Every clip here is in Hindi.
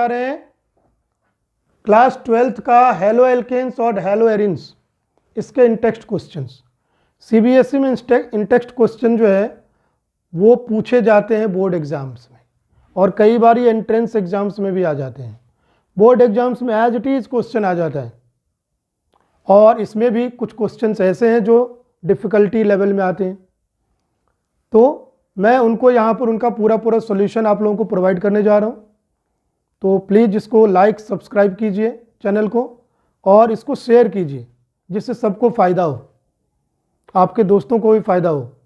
रहे हैं क्लास 12th का हेलो एल्केन्स और हेलो एरिन्स, इसके इंटेक्स्ट क्वेश्चंस। सीबीएसई में इंटेक्स्ट क्वेश्चन जो है वो पूछे जाते हैं बोर्ड एग्जाम्स में, और कई बार ये एंट्रेंस एग्जाम्स में भी आ जाते हैं। बोर्ड एग्जाम्स में एज इट इज़ क्वेश्चन आ जाता है, और इसमें भी कुछ क्वेश्चंस ऐसे हैं जो डिफ़िकल्टी लेवल में आते हैं, तो मैं उनको यहाँ पर उनका पूरा सॉल्यूशन आप लोगों को प्रोवाइड करने जा रहा हूँ। तो प्लीज़ इसको लाइक सब्सक्राइब कीजिए चैनल को, और इसको शेयर कीजिए जिससे सबको फ़ायदा हो, आपके दोस्तों को भी फ़ायदा हो,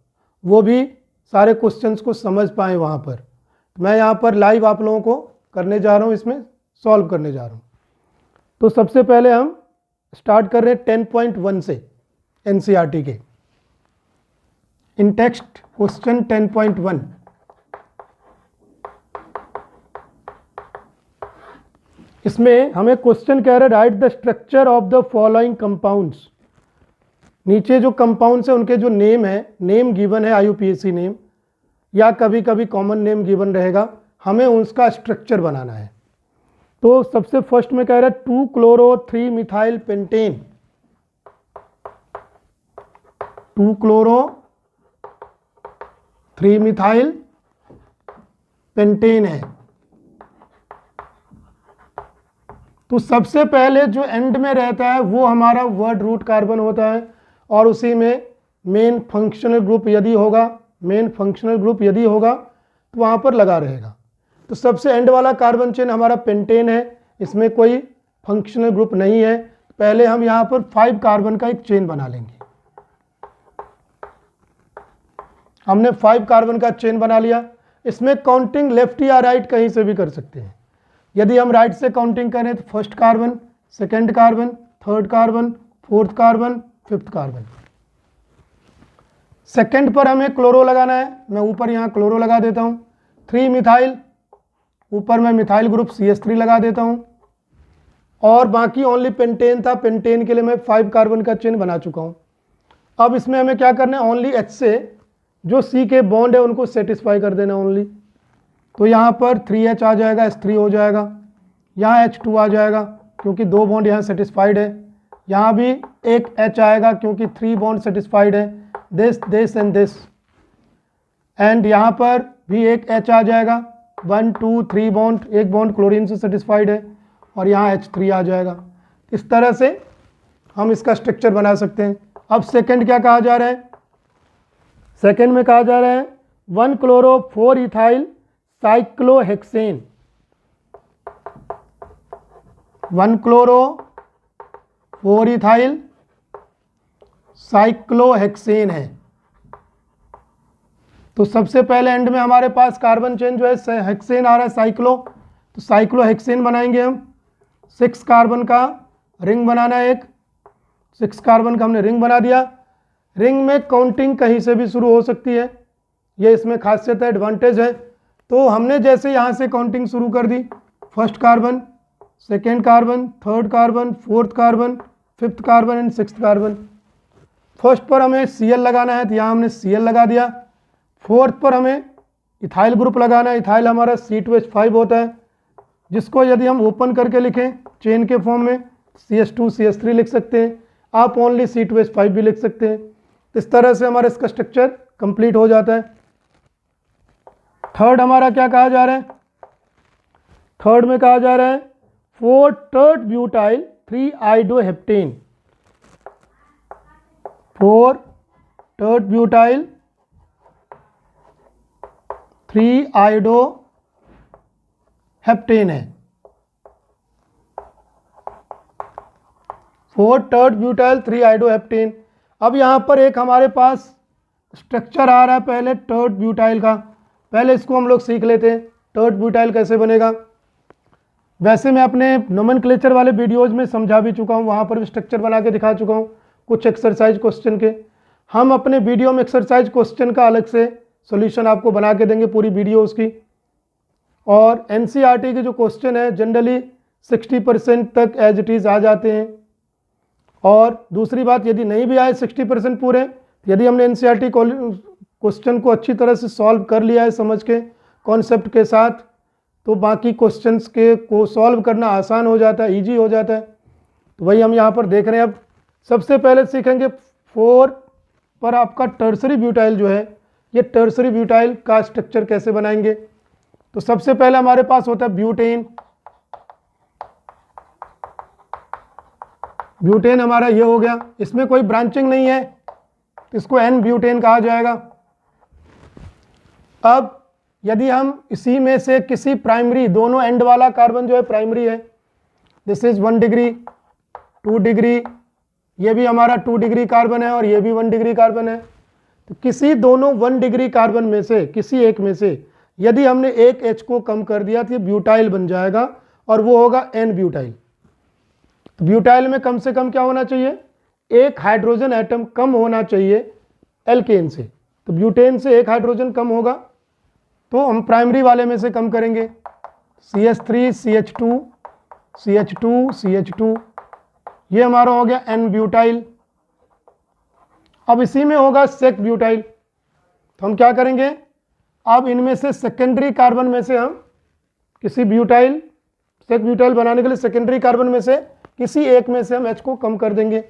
वो भी सारे क्वेश्चंस को समझ पाएँ वहाँ पर। मैं यहाँ पर लाइव आप लोगों को करने जा रहा हूँ, इसमें सॉल्व करने जा रहा हूँ। तो सबसे पहले हम स्टार्ट कर रहे हैं 10.1 से एनसीईआरटी के इंटेक्स्ट क्वेश्चन 10.1। इसमें हमें क्वेश्चन कह रहा है right the structure of the following compounds. नीचे जो कंपाउंड्स है उनके जो नेम है, नेम गिवन है आईयूपीएसी नेम, या कभी कभी कॉमन नेम गिवन रहेगा, हमें उसका स्ट्रक्चर बनाना है। तो सबसे फर्स्ट में कह रहा है 2-chloro-3-methyl पेंटेन। 2-chloro-3-methyl पेंटेन है। तो सबसे पहले जो एंड में रहता है वो हमारा वर्ड रूट कार्बन होता है, और उसी में मेन फंक्शनल ग्रुप यदि होगा तो वहाँ पर लगा रहेगा। तो सबसे एंड वाला कार्बन चेन हमारा पेंटेन है, इसमें कोई फंक्शनल ग्रुप नहीं है। पहले हम यहाँ पर 5 कार्बन का एक चेन बना लेंगे। हमने 5 कार्बन का चेन बना लिया। इसमें काउंटिंग लेफ्ट या राइट कहीं से भी कर सकते हैं। यदि हम राइट से काउंटिंग करें तो first carbon, second carbon, third carbon, fourth carbon, fifth carbon. Second पर हमें क्लोरो लगाना है, मैं ऊपर यहाँ क्लोरो लगा देता हूँ। 3-मिथाइल, ऊपर मैं मिथाइल ग्रुप CH3 लगा देता हूँ, और बाकी ओनली पेंटेन था। पेंटेन के लिए मैं 5 कार्बन का चेन बना चुका हूँ। अब इसमें हमें क्या करना है, ओनली H से जो C के बॉन्ड है उनको सेटिस्फाई कर देना ओनली। तो यहाँ पर 3H आ जाएगा, H3 हो जाएगा, यहाँ H2 आ जाएगा क्योंकि 2 बॉन्ड यहाँ सेटिस्फाइड है, यहाँ भी एक H आएगा क्योंकि 3 बॉन्ड सेटिस्फाइड है, दिस एंड दिस, एंड यहाँ पर भी एक H आ जाएगा, 1 2 3 बॉन्ड, एक बॉन्ड क्लोरीन से सेटिस्फाइड है, और यहाँ H3 आ जाएगा। इस तरह से हम इसका स्ट्रक्चर बना सकते हैं। अब सेकंड क्या कहा जा रहा है, सेकंड में कहा जा रहा है 1-chloro-4-ethyl साइक्लोहेक्सेन। 1-chloro-4-ethyl साइक्लोहेक्सेन है। तो सबसे पहले एंड में हमारे पास कार्बन चेन जो है हेक्सेन आ रहा है, साइक्लो, तो साइक्लोहेक्सेन बनाएंगे हम। 6 कार्बन का रिंग बनाना है एक, 6 कार्बन का हमने रिंग बना दिया। रिंग में काउंटिंग कहीं से भी शुरू हो सकती है, ये इसमें खासियत है, एडवांटेज है। तो हमने जैसे यहाँ से काउंटिंग शुरू कर दी, first carbon, second carbon, third carbon, fourth carbon, fifth carbon and sixth carbon. First पर हमें Cl लगाना है, तो यहाँ हमने Cl लगा दिया। फोर्थ पर हमें इथाइल ग्रुप लगाना है, इथाइल हमारा C2H5 होता है, जिसको यदि हम ओपन करके लिखें चेन के फॉर्म में CH2 CH3 लिख सकते हैं, आप ओनली C2H5 भी लिख सकते हैं। इस तरह से हमारा इसका स्ट्रक्चर कंप्लीट हो जाता है। थर्ड हमारा क्या कहा जा रहा है, थर्ड में कहा जा रहा है 4-tert-butyl 3-iodoheptane। 4-tert-butyl 3-iodoheptane है। 4-tert-butyl 3-iodoheptane। अब यहाँ पर एक हमारे पास स्ट्रक्चर आ रहा है पहले टर्ट ब्यूटाइल का, पहले इसको हम लोग सीख लेते हैं टर्ट ब्यूटाइल कैसे बनेगा। वैसे मैं अपने नोमेनक्लेचर वाले वीडियोज़ में समझा भी चुका हूँ, वहाँ पर भी स्ट्रक्चर बना के दिखा चुका हूँ कुछ एक्सरसाइज क्वेश्चन के। हम अपने वीडियो में एक्सरसाइज क्वेश्चन का अलग से सॉल्यूशन आपको बना के देंगे, पूरी वीडियो उसकी। और एनसीईआरटी के जो क्वेश्चन है जनरली 60% तक एज इट इज़ आ जाते हैं। और दूसरी बात, यदि नहीं भी आए 60% पूरे, यदि हमने एनसीईआरटी क्वेश्चन को अच्छी तरह से सॉल्व कर लिया है समझ के कॉन्सेप्ट के साथ, तो बाकी क्वेश्चंस के को सॉल्व करना आसान हो जाता है, ईजी हो जाता है। तो वही हम यहाँ पर देख रहे हैं। अब सबसे पहले सीखेंगे 4 पर आपका टर्सरी ब्यूटाइल जो है, ये टर्सरी ब्यूटाइल का स्ट्रक्चर कैसे बनाएंगे। तो सबसे पहले हमारे पास होता है ब्यूटेन। ब्यूटेन हमारा ये हो गया, इसमें कोई ब्रांचिंग नहीं है तो इसको एन ब्यूटेन कहा जाएगा। अब यदि हम इसी में से किसी प्राइमरी, दोनों एंड वाला कार्बन जो है प्राइमरी है, दिस इज 1 डिग्री 2 डिग्री, ये भी हमारा 2 डिग्री कार्बन है और ये भी 1 डिग्री कार्बन है। तो किसी दोनों 1 डिग्री कार्बन में से किसी एक में से यदि हमने एक H को कम कर दिया तो ये ब्यूटाइल बन जाएगा और वो होगा एन ब्यूटाइल। तो ब्यूटाइल में कम से कम क्या होना चाहिए, एक हाइड्रोजन एटम कम होना चाहिए एल्केन से। तो ब्यूटेन से एक हाइड्रोजन कम होगा तो हम प्राइमरी वाले में से कम करेंगे, CH3 CH2 CH2 CH2, ये हमारा हो गया एन ब्यूटाइल। अब इसी में होगा सेक ब्यूटाइल। तो हम क्या करेंगे, अब इनमें से सेकेंडरी कार्बन में से हम किसी ब्यूटाइल, सेक ब्यूटाइल बनाने के लिए सेकेंडरी कार्बन में से किसी एक में से हम H को कम कर देंगे।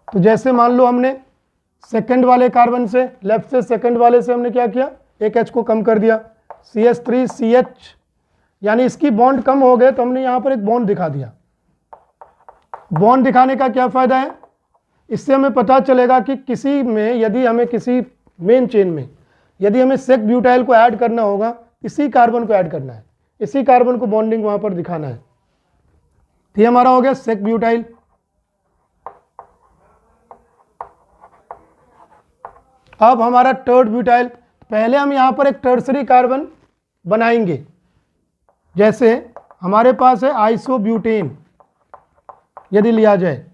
तो जैसे मान लो हमने सेकंड वाले कार्बन से, लेफ्ट से सेकंड वाले से हमने क्या किया, एक H को कम कर दिया, CH3 CH, यानी इसकी बॉन्ड कम हो गए तो हमने यहाँ पर एक बॉन्ड दिखा दिया। बॉन्ड दिखाने का क्या फ़ायदा है, इससे हमें पता चलेगा कि किसी में यदि हमें किसी मेन चेन में यदि हमें सेक ब्यूटाइल को ऐड करना होगा, इसी कार्बन को ऐड करना है, इसी कार्बन को बॉन्डिंग वहाँ पर दिखाना है। तो ये हमारा हो गया सेक ब्यूटाइल। अब हमारा टर्ड ब्यूटाइल, पहले हम यहाँ पर एक टर्सरी कार्बन बनाएंगे। जैसे हमारे पास है आइसोब्यूटेन, यदि लिया जाए,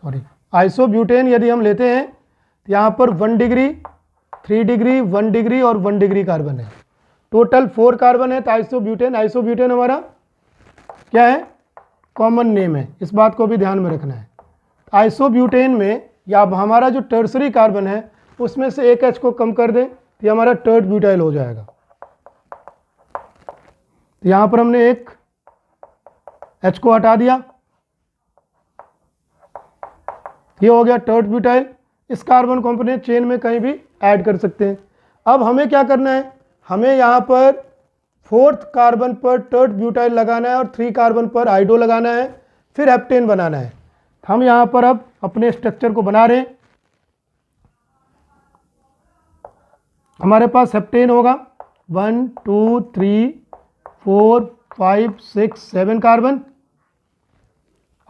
सॉरी आइसोब्यूटेन यदि हम लेते हैं तो यहाँ पर 1 डिग्री 3 डिग्री 1 डिग्री और 1 डिग्री कार्बन है, टोटल 4 कार्बन है। तो आइसोब्यूटेन, आइसोब्यूटेन हमारा क्या है, कॉमन नेम है, इस बात को भी ध्यान में रखना है। आइसोब्यूटेन में या हमारा जो टर्सरी कार्बन है उसमें से एक H को कम कर दें तो ये हमारा टर्ड ब्यूटाइल हो जाएगा। तो यहाँ पर हमने एक H को हटा दिया, ये हो गया टर्ड ब्यूटाइल। इस कार्बन को अपने चेन में कहीं भी ऐड कर सकते हैं। अब हमें क्या करना है, हमें यहाँ पर 4th कार्बन पर टर्ड ब्यूटाइल लगाना है और 3 कार्बन पर आइडो लगाना है, फिर हेप्टेन बनाना है। हम यहाँ पर अब अपने स्ट्रक्चर को बना रहे हैं। हमारे पास हेप्टेन होगा 1 2 3 4 5 6 7 कार्बन।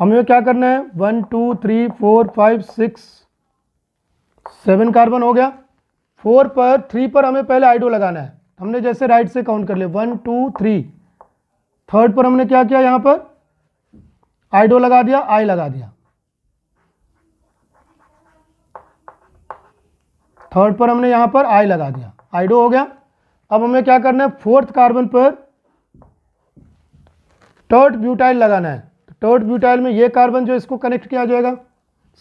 हमें क्या करना है, 1 2 3 4 5 6 7 कार्बन हो गया। 4 पर 3 पर हमें पहले आइडो लगाना है। हमने जैसे राइट से काउंट कर लिया 1 2 3, थर्ड पर हमने क्या किया, यहाँ पर आइडो लगा दिया, आई लगा दिया। थर्ड पर हमने यहाँ पर आई लगा दिया, आइडो हो गया। अब हमें क्या करना है, 4th कार्बन पर टर्ड ब्यूटाइल लगाना है। तो टर्ड ब्यूटाइल में ये कार्बन जो इसको कनेक्ट किया जाएगा,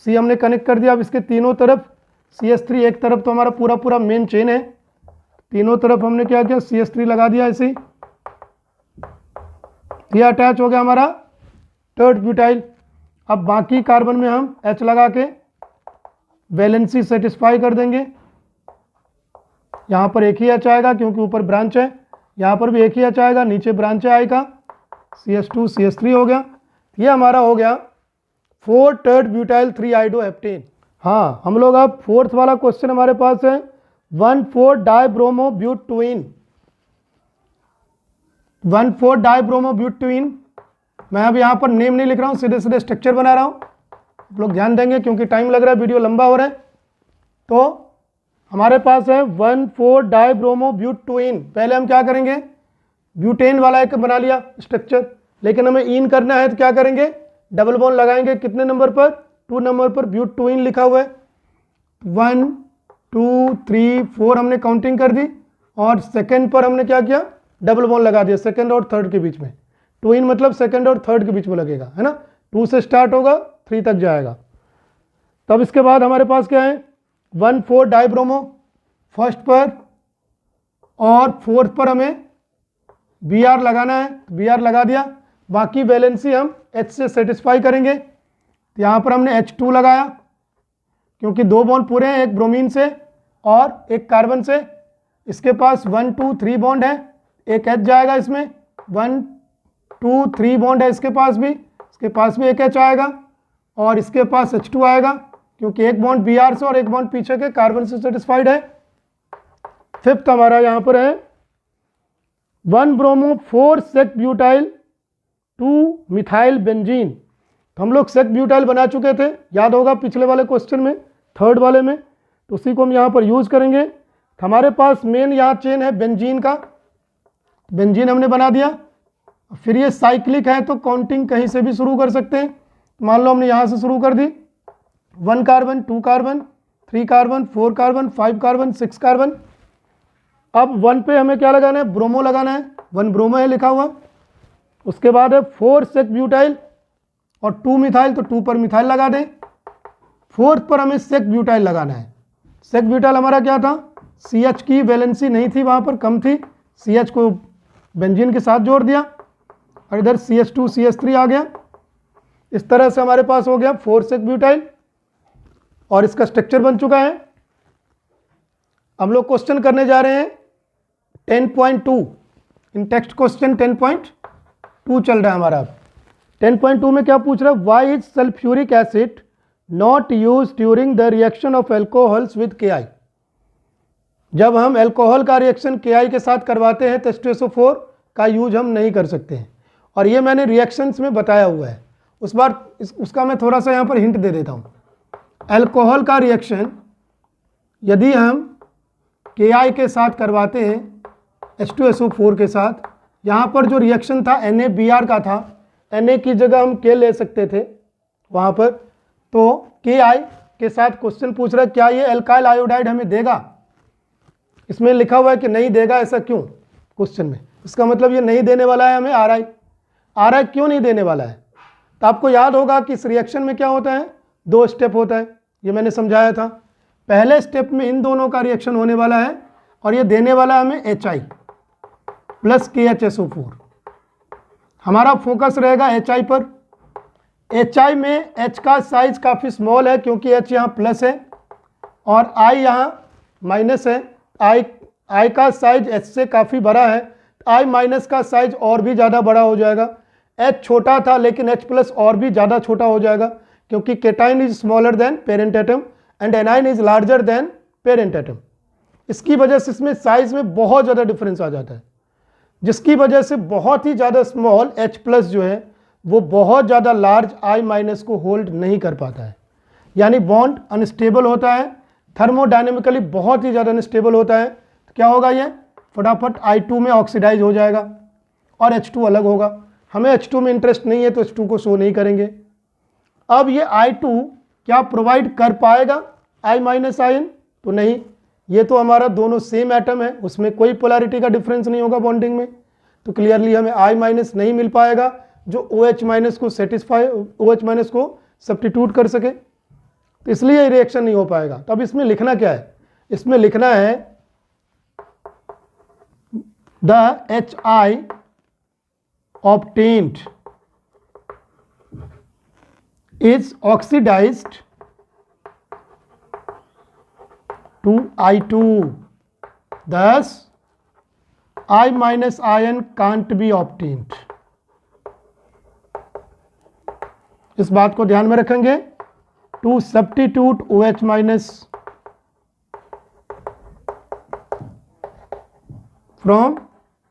सी हमने कनेक्ट कर दिया। अब इसके तीनों तरफ CH3, एक तरफ तो हमारा पूरा पूरा मेन चेन है, तीनों तरफ हमने क्या किया, CH3 लगा दिया ऐसे ही। ये अटैच हो गया हमारा टर्ड ब्यूटाइल। अब बाकी कार्बन में हम H लगा के वैलेंसी सेटिस्फाई कर देंगे। यहाँ पर एक ही H आएगा क्योंकि ऊपर ब्रांच है, यहाँ पर भी एक ही H आएगा, नीचे ब्रांच है I का, CH2 CH3 हो गया। ये हमारा हो गया 4 टर्ड ब्यूटाइल 3 आइडो हेप्टेन। हाँ, हम लोग अब 4th वाला क्वेश्चन हमारे पास है 1,4 डाइब्रोमो ब्यूटेन। 1,4 dibromo butane. मैं अब यहाँ पर नेम नहीं लिख रहा हूँ, सीधे सीधे स्ट्रक्चर बना रहा हूँ। आप लोग ध्यान देंगे क्योंकि टाइम लग रहा है, वीडियो लंबा हो रहा है। तो हमारे पास है 1,4 डाइब्रोमो ब्यूटेन। पहले हम क्या करेंगे, ब्यूटेन वाला एक बना लिया स्ट्रक्चर, लेकिन हमें इन करना है तो क्या करेंगे, डबल बॉन्ड लगाएंगे। कितने नंबर पर, 2 नंबर पर ब्यूटेन लिखा हुआ है। 1 2 3 4 हमने काउंटिंग कर दी और सेकंड पर हमने क्या किया, डबल बॉन्ड लगा दिया सेकंड और थर्ड के बीच में। ट्विन मतलब सेकंड और थर्ड के बीच में लगेगा, है ना। 2 से स्टार्ट होगा 3 तक जाएगा। तब इसके बाद हमारे पास क्या है, 1,4 डाइब्रोमो। फर्स्ट पर और फोर्थ पर हमें बी आर लगाना है, बी आर लगा दिया। बाकी वैलेंसी हम H से सेटिस्फाई करेंगे। तो यहाँ पर हमने H2 लगाया क्योंकि 2 बॉन्ड पूरे हैं, एक ब्रोमीन से और एक कार्बन से। इसके पास 1 2 3 बॉन्ड है, एक H जाएगा इसमें, 1 2 3 बॉन्ड है इसके पास भी एक H आएगा और इसके पास H2 आएगा क्योंकि एक बॉन्ड बी आर से और एक बॉन्ड पीछे के कार्बन से सेटिस्फाइड है। फिफ्थ हमारा यहाँ पर है 1 bromo 4 sec butyl 2 methyl benzene. तो हम लोग सेक ब्यूटाइल बना चुके थे, याद होगा पिछले वाले क्वेश्चन में, थर्ड वाले में, तो उसी को हम यहाँ पर यूज़ करेंगे। हमारे पास मेन यहाँ चेन है बेंजीन का, बेंजीन हमने बना दिया। फिर ये साइक्लिक है तो काउंटिंग कहीं से भी शुरू कर सकते हैं। मान लो हमने यहाँ से शुरू कर दी, 1 carbon 2 carbon 3 carbon 4 carbon 5 carbon 6 carbon. अब 1 पे हमें क्या लगाना है, ब्रोमो लगाना है, 1 ब्रोमो है लिखा हुआ। उसके बाद है 4 सेक ब्यूटाइल और 2 मिथाइल, तो 2 पर मिथाइल लगा दें। फोर्थ पर हमें सेक ब्यूटाइल लगाना है। सेक ब्यूटाइल हमारा क्या था, CH की वैलेंसी नहीं थी, वहाँ पर कम थी, CH को बेंजीन के साथ जोड़ दिया और इधर CH2 CH3 आ गया। इस तरह से हमारे पास हो गया 4 सेक ब्यूटाइल और इसका स्ट्रक्चर बन चुका है। हम लोग क्वेश्चन करने जा रहे हैं 10.2, इन टेक्स्ट क्वेश्चन 10.2 चल रहा है हमारा। 10.2 में क्या पूछ रहा है, why is sulphuric acid not use during the reaction of alcohols with KI। जब हम एल्कोहल का रिएक्शन KI के साथ करवाते हैं तो H2SO4 का यूज हम नहीं कर सकते हैं, और ये मैंने रिएक्शंस में बताया हुआ है। उसका मैं थोड़ा सा यहाँ पर हिंट दे देता हूँ। एल्कोहल का रिएक्शन यदि हम KI के साथ करवाते हैं H2SO4 के साथ, यहाँ पर जो रिएक्शन था NaBr का था, Na की जगह हम K ले सकते थे वहाँ पर। तो KI के साथ क्वेश्चन पूछ रहा है क्या ये एल्काइल आयोडाइड हमें देगा, इसमें लिखा हुआ है कि नहीं देगा। ऐसा क्यों क्वेश्चन में, इसका मतलब ये नहीं देने वाला है हमें RI क्यों नहीं देने वाला है। तो आपको याद होगा कि इस रिएक्शन में क्या होता है, 2 स्टेप होता है, ये मैंने समझाया था। पहले स्टेप में इन दोनों का रिएक्शन होने वाला है और ये देने वाला है हमें HI प्लस KHSO4। हमारा फोकस रहेगा HI पर। HI में H का साइज काफ़ी स्मॉल है क्योंकि H यहाँ प्लस है और I यहाँ माइनस है। I का साइज H से काफ़ी बड़ा है, I माइनस का साइज और भी ज़्यादा बड़ा हो जाएगा। H छोटा था लेकिन H प्लस और भी ज़्यादा छोटा हो जाएगा क्योंकि cation is smaller than parent atom and A9 is larger than parent atom. इसकी वजह से इसमें साइज में बहुत ज़्यादा डिफरेंस आ जाता है, जिसकी वजह से बहुत ही ज़्यादा स्मॉल H प्लस जो है वो बहुत ज़्यादा लार्ज I माइनस को होल्ड नहीं कर पाता है, यानी बॉन्ड अनस्टेबल होता है, थर्मोडायनेमिकली बहुत ही ज़्यादा अनस्टेबल होता है। तो क्या होगा, ये फटाफट I2 में ऑक्सीडाइज हो जाएगा और H2 अलग होगा। हमें H2 में इंटरेस्ट नहीं है तो H2 को शो नहीं करेंगे। अब ये I2 क्या प्रोवाइड कर पाएगा I माइनस आयन, तो नहीं, ये तो हमारा दोनों सेम एटम है, उसमें कोई पोलैरिटी का डिफरेंस नहीं होगा बॉन्डिंग में, तो क्लियरली हमें I माइनस नहीं मिल पाएगा जो OH माइनस को OH माइनस को सब्स्टिट्यूट कर सके, तो इसलिए ये रिएक्शन नहीं हो पाएगा। तो अब इसमें लिखना क्या है, इसमें लिखना है the HI obtained is oxidized to I2, thus I minus ion can't be obtained। इस बात को ध्यान में रखेंगे। To substitute OH minus from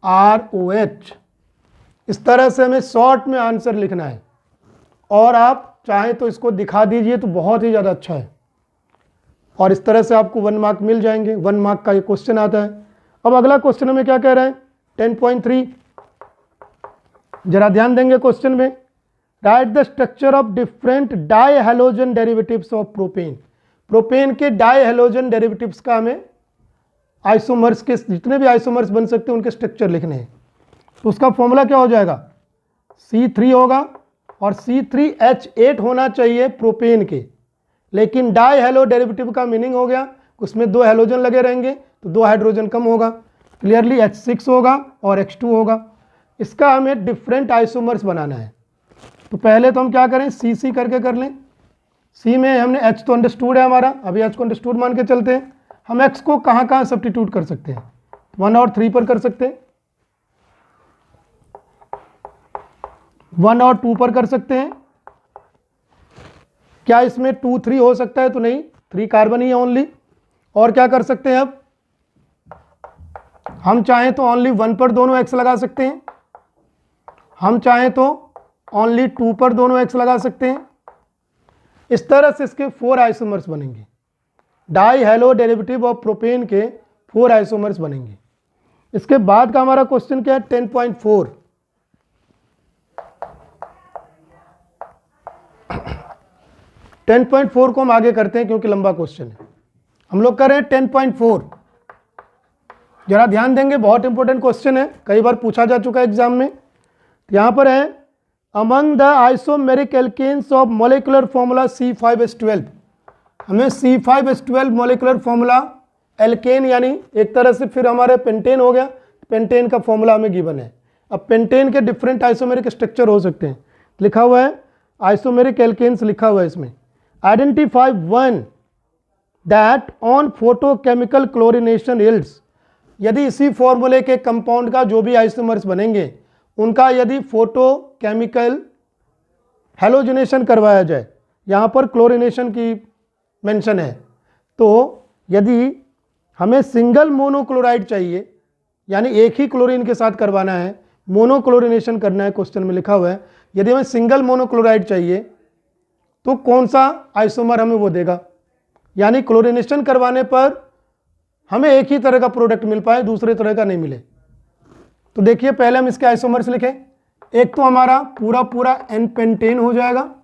ROH, इस तरह से हमें शॉर्ट में आंसर लिखना है, और आप चाहें तो इसको दिखा दीजिए तो बहुत ही ज़्यादा अच्छा है, और इस तरह से आपको 1 मार्क मिल जाएंगे। 1 मार्क का ये क्वेश्चन आता है। अब अगला क्वेश्चन हमें क्या कह रहा है, 10.3, जरा ध्यान देंगे क्वेश्चन में। Right the structure of different die halogen derivatives of propane. Propane के डाई हेलोजन डेरिवेटिव्स का हमें आइसोमर्स के जितने भी आइसोमर्स बन सकते हैं उनके स्ट्रक्चर लिखने हैं। तो उसका फॉर्मूला क्या हो जाएगा, C3 होगा और C3H8 होना चाहिए प्रोपेन के, लेकिन डाई हेलो डेरिवेटिव का मीनिंग हो गया उसमें 2 हेलोजन लगे रहेंगे तो 2 हाइड्रोजन कम होगा। क्लियरली H6 होगा और H2 होगा। इसका हमें डिफरेंट आइसोमर्स बनाना है। तो पहले तो हम क्या करें, CC करके कर लें। C में हमने H तो अंडरस्टूड है हमारा, अभी H को अंडरस्टूड मान के चलते हैं। हम X को कहाँ कहाँ सब्स्टिट्यूट कर सकते हैं, 1 और 3 पर कर सकते हैं, 1 और 2 पर कर सकते हैं। क्या इसमें 2 3 हो सकता है? तो नहीं, 3 कार्बन ही है ओनली। और क्या कर सकते हैं, अब हम चाहें तो ओनली 1 पर दोनों X लगा सकते हैं, हम चाहें तो ओनली 2 पर दोनों X लगा सकते हैं। इस तरह से इसके 4 आइसोमर्स बनेंगे। Die hello derivative of propane के 4 आइसोमर्स बनेंगे। इसके बाद का हमारा क्वेश्चन क्या है, 10.4। 10.4 को हम आगे करते हैं क्योंकि लंबा क्वेश्चन है। हम लोग कर रहे हैं 10.4। जरा ध्यान देंगे, बहुत इंपॉर्टेंट क्वेश्चन है, कई बार पूछा जा चुका है एग्जाम में। यहां पर है, among the isomeric alkanes of molecular formula C5H12। हमें C5H12 मोलिकुलर फॉर्मूला, एल्केन यानी एक तरह से फिर हमारे पेंटेन हो गया, पेंटेन का फॉर्मूला हमें गिवन है। अब पेंटेन के डिफरेंट आइसोमेरिक स्ट्रक्चर हो सकते हैं, लिखा हुआ है आइसोमेरिक एल्केन्स लिखा हुआ है इसमें। Identify one that on photochemical chlorination yields. यदि इसी फॉर्मूले के कंपाउंड का जो भी आइसोमर्स बनेंगे उनका यदि फोटोकेमिकल हेलोजिनेशन करवाया जाए, यहाँ पर क्लोरिनेशन की मेंशन है, तो यदि हमें सिंगल मोनोक्लोराइड चाहिए, यानी एक ही क्लोरीन के साथ करवाना है, मोनोक्लोरिनेशन करना है, क्वेश्चन में लिखा हुआ है, यदि हमें सिंगल मोनोक्लोराइड चाहिए तो कौन सा आइसोमर हमें वो देगा, यानी क्लोरिनेशन करवाने पर हमें एक ही तरह का प्रोडक्ट मिल पाए, दूसरे तरह का नहीं मिले। तो देखिए पहले हम इसके आइसोमर्स लिखें। एक तो हमारा पूरा पूरा एन पेंटेन हो जाएगा,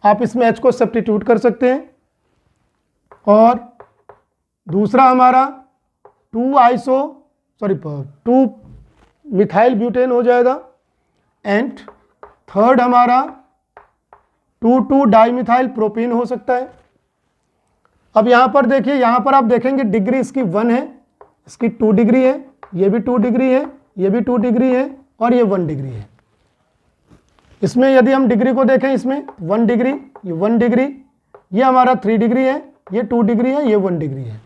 आप इसमें H को सब्स्टिट्यूट कर सकते हैं, और दूसरा हमारा 2 मिथाइल ब्यूटेन हो जाएगा, एंड थर्ड हमारा 2 डाइमिथाइल प्रोपेन हो सकता है। अब यहाँ पर देखिए, यहाँ पर आप देखेंगे डिग्री इसकी 1 है, इसकी 2 डिग्री है, ये भी 2 डिग्री है, ये भी 2 डिग्री है, और ये 1 डिग्री है। इसमें यदि हम डिग्री को देखें, इसमें 1 डिग्री, ये 1 डिग्री, ये हमारा 3 डिग्री है, ये 2 डिग्री है, ये 1 डिग्री है।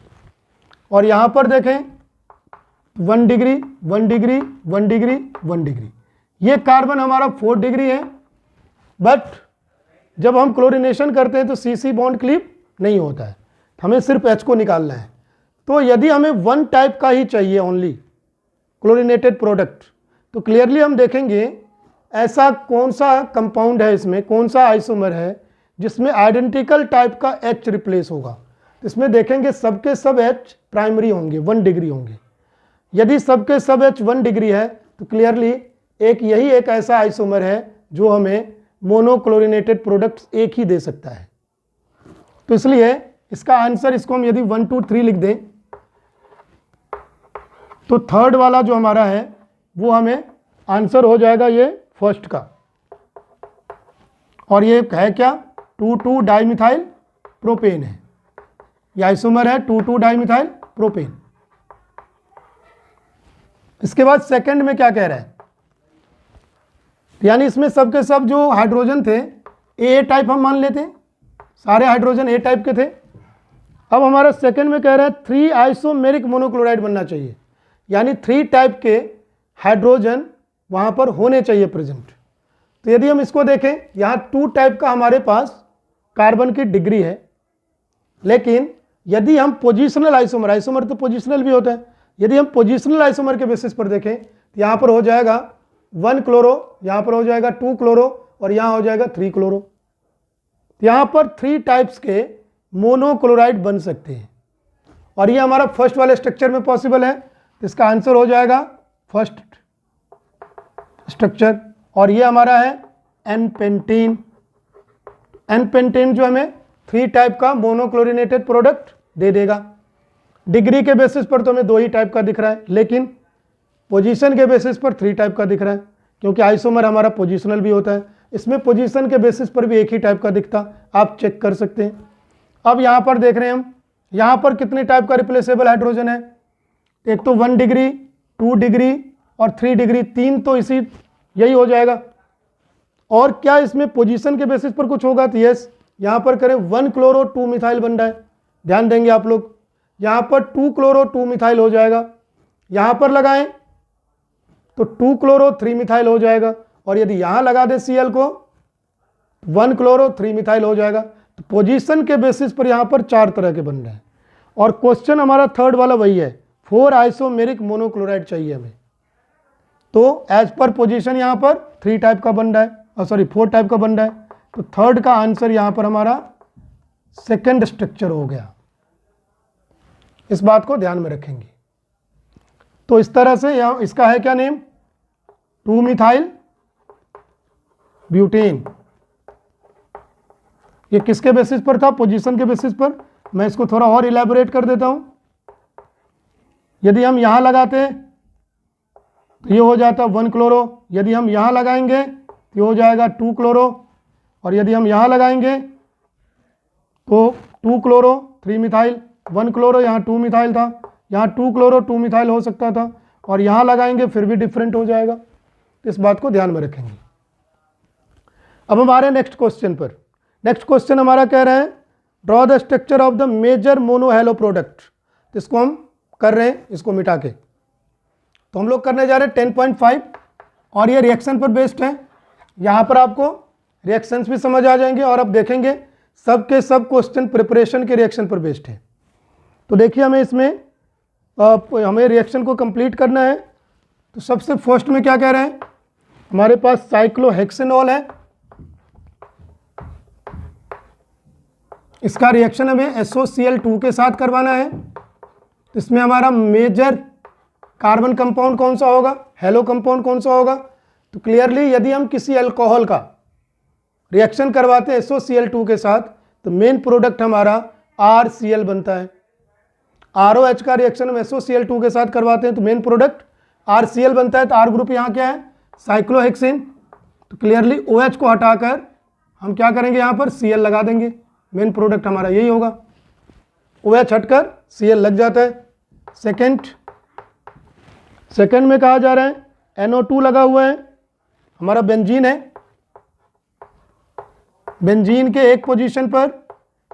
और यहाँ पर देखें 1 डिग्री 1 डिग्री 1 डिग्री 1 डिग्री, ये कार्बन हमारा 4 डिग्री है। बट जब हम क्लोरिनेशन करते हैं तो CC बॉन्ड क्लीव नहीं होता है, हमें सिर्फ H को निकालना है। तो यदि हमें 1 टाइप का ही चाहिए ओनली क्लोरिनेटेड प्रोडक्ट, तो क्लियरली हम देखेंगे ऐसा कौन सा कंपाउंड है, इसमें कौन सा आइसोमर है जिसमें आइडेंटिकल टाइप का H रिप्लेस होगा। इसमें देखेंगे सबके सब H प्राइमरी होंगे, 1 डिग्री होंगे। यदि सबके सब H 1 डिग्री है तो क्लियरली यही एक ऐसा आइसोमर है जो हमें मोनोक्लोरिनेटेड प्रोडक्ट्स एक ही दे सकता है। तो इसलिए इसका आंसर, इसको हम यदि 1 2 3 लिख दें तो थर्ड वाला जो हमारा है वो हमें आंसर हो जाएगा ये फर्स्ट का। और ये है क्या, 2 डाइमिथाइल प्रोपेन है, ये आइसोमर है 2 डाइमिथाइल प्रोपेन। इसके बाद सेकंड में क्या कह रहा है, यानी इसमें सबके सब जो हाइड्रोजन थे ए टाइप हम मान लेते हैं, सारे हाइड्रोजन ए टाइप के थे। अब हमारा सेकंड में कह रहा है 3 आइसोमेरिक मोनोक्लोराइड बनना चाहिए, यानी 3 टाइप के हाइड्रोजन वहाँ पर होने चाहिए प्रेजेंट। तो यदि हम इसको देखें, यहाँ 2 टाइप का हमारे पास कार्बन की डिग्री है, लेकिन यदि हम पोजिशनल आइसोमर तो पोजिशनल भी होता है, यदि हम पोजिशनल आइसोमर के बेसिस पर देखें तो यहाँ पर हो जाएगा 1 क्लोरो, यहाँ पर हो जाएगा 2 क्लोरो, और यहाँ हो जाएगा 3 क्लोरो। यहाँ पर 3 टाइप्स के मोनोक्लोराइड बन सकते हैं, और ये हमारा फर्स्ट वाले स्ट्रक्चर में पॉसिबल है। तो इसका आंसर हो जाएगा फर्स्ट स्ट्रक्चर, और ये हमारा है एन पेंटेन। एन पेंटेन जो हमें 3 टाइप का मोनोक्लोरिनेटेड प्रोडक्ट दे देगा। डिग्री के बेसिस पर तो हमें 2 ही टाइप का दिख रहा है, लेकिन पोजीशन के बेसिस पर 3 टाइप का दिख रहा है, क्योंकि आइसोमर हमारा पोजीशनल भी होता है। इसमें पोजीशन के बेसिस पर भी एक ही टाइप का दिखता, आप चेक कर सकते हैं। अब यहाँ पर देख रहे हैं हम, यहाँ पर कितने टाइप का रिप्लेसेबल हाइड्रोजन है, एक तो 1 डिग्री, 2 डिग्री और 3 डिग्री, 3 तो इसी यही हो जाएगा। और क्या इसमें पोजीशन के बेसिस पर कुछ होगा? तो यस, यहाँ पर करें 1 क्लोरो 2 मिथाइल बन रहा है, ध्यान देंगे आप लोग। यहाँ पर 2 क्लोरो 2 मिथाइल हो जाएगा, यहाँ पर लगाएं तो 2 क्लोरो 3 मिथाइल हो जाएगा, और यदि यहाँ लगा दे Cl को 1 क्लोरो 3 मिथाइल हो जाएगा। तो पोजीशन के बेसिस पर यहाँ पर 4 तरह के बन रहे हैं। और क्वेश्चन हमारा थर्ड वाला वही है, 4 आइसोमेरिक मोनोक्लोराइड चाहिए हमें। तो एज पर पोजीशन यहाँ पर 3 टाइप का बन रहा है, 4 टाइप का बन रहा है। तो थर्ड का आंसर यहाँ पर हमारा सेकंड स्ट्रक्चर हो गया। इस बात को ध्यान में रखेंगे। तो इस तरह से यहाँ इसका है क्या नेम? 2 methyl butane. ये किसके बेसिस पर था? पोजीशन के बेसिस पर। मैं इसको थोड़ा और इलैबोरेट कर देता हूं। यदि हम यहां लगाते तो ये हो जाता 1 क्लोरो, यदि हम यहां लगाएंगे तो ये हो जाएगा 2 क्लोरो, और यदि हम यहां लगाएंगे तो 2 क्लोरो 3 मिथाइल, 1 क्लोरो, यहाँ 2 मिथाइल था, यहाँ 2 क्लोरो 2 मिथाइल हो सकता था, और यहाँ लगाएंगे फिर भी डिफरेंट हो जाएगा। तो इस बात को ध्यान में रखेंगे। अब हम आ रहे हैं नेक्स्ट क्वेश्चन पर। नेक्स्ट क्वेश्चन हमारा कह रहे हैं draw the structure of the major monohalo product. तो इसको हम कर रहे हैं, इसको मिटा के। तो हम लोग करने जा रहे हैं 10.5, और ये रिएक्शन पर बेस्ड है। यहाँ पर आपको रिएक्शंस भी समझ आ जाएंगे, और अब देखेंगे सब के सब क्वेश्चन प्रिपरेशन के रिएक्शन पर बेस्ड है। तो देखिए हमें इसमें हमें रिएक्शन को कंप्लीट करना है। तो सबसे फर्स्ट में क्या कह रहे हैं? हमारे पास साइक्लोहेक्सेनॉल है, इसका रिएक्शन हमें SOCl2 के साथ करवाना है। इसमें हमारा मेजर कार्बन कंपाउंड कौन सा होगा? हेलो कंपाउंड कौन सा होगा? तो क्लियरली यदि हम किसी अल्कोहल का रिएक्शन करवाते हैं SOCl2 के साथ तो मेन प्रोडक्ट हमारा RCl बनता है। ROH का रिएक्शन हम SOCl2 के साथ करवाते हैं तो मेन प्रोडक्ट RCl बनता है। तो R ग्रुप यहाँ क्या है? साइक्लोहेक्सेन। तो क्लियरली OH को हटाकर हम क्या करेंगे? यहाँ पर Cl लगा देंगे, मेन प्रोडक्ट हमारा यही होगा। OH हटकर Cl लग जाता है। सेकंड में कहा जा रहा है NO2 लगा हुआ है, हमारा बेंजीन है। बेंजीन के एक पोजीशन पर